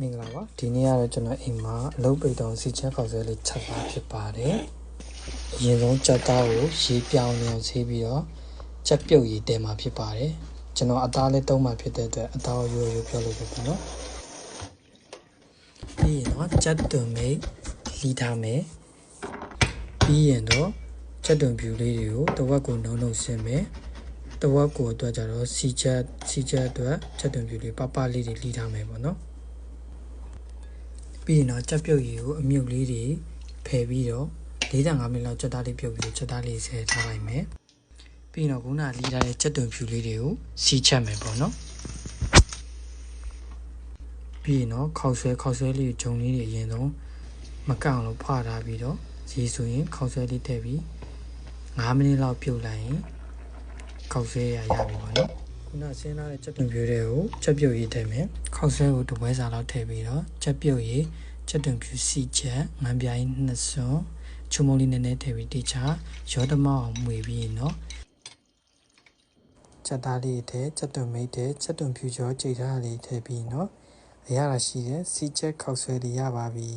မင်္ဂလာပါဒီနေ့ကတော့ကျွန်တော်အိမ်မှာအလုပ်ပိတ်တော့စီချဲခေါက်ဆွဲလေးချက်ပါဖြစ်ပါတယ်အရင်ဆုံးကြက်သားကိုရေးပြောင်းနေအောင်ဆေးပြီးတော့ကြက်ပြုတ်ရေးတဲမှာဖြစ်ပါတယ်ကျွန်တော်အသားလေးတုံးမှာဖြစ်တဲ့အတွက်အသားကိုရိုးပြောလို့ပဲပေါ့နော်ပြီးရင်တော့ကြက်သွန်မိတ်လီထားမယ်ပြီးရင်တော့ကြက်သွန်ဖြူလေးတွေကိုတဝက်ကိုနှုံရှင်းမယ်တဝက်ကိုအတွက်ကြတော့စီချက်အတွက်ကြက်သွန်ဖြူလေးပပလေးတွေလီထားမယ်ပေါ့နော်ပြီးရင်တော့ကြက်ပြုတ်ရည်ကိုအမြုပ်လေးတွေဖယ်ပြီးတော့45မိနစ်လောက်ကြက်သားလေးပြုတ်ပြီးကြက်သားလေးဆဲထားလိုက်မယ်ပြီးရင်တော့ခုနလီထားတဲ့ကြက်သွန်ဖြူလေးတွေကိုစီချက်မယ်ပေါ့နော်ပြီးရင်တော့ခောက်ဆွဲလေးဂျုံလေးတွေအရင်ဆုံးမကန့်လို့ဖွာထားပြီးတော့ရေဆိုရင်ခောက်ဆွဲလေးထည့်ပြီး5မိနစ်လောက်ပြုတ်လိုက်ရင်ခောက်ဆွဲရပြီပေါ့နော်ခုနဆင်းလာတဲ့ကြက်သွန်ဖြူတွေကိုကြက်ပြုတ်ရည်ထည့်မယ်ခောက်ဆွဲကိုတပွဲစာလောက်ထည့်ပြီးတော့ကြက်ပြုတ်ရည်ကြက်သွန်ဖြူစီချက်ငန်းပြိုင်း2စွန်းချုံမုံလေးနည်းနည်းထည့်ပြီးတိချရောတမောက်အောင်မှွေပြီးနော်ကြက်သားလေးထည့်ကြက်သွန်မိတ်ထည့်ကြက်သွန်ဖြူကြောကြိတ်ထားလေးထည့်ပြီးနော်အရသာရှိတဲ့စီချက်ခောက်ဆွဲလေးရပါပြီ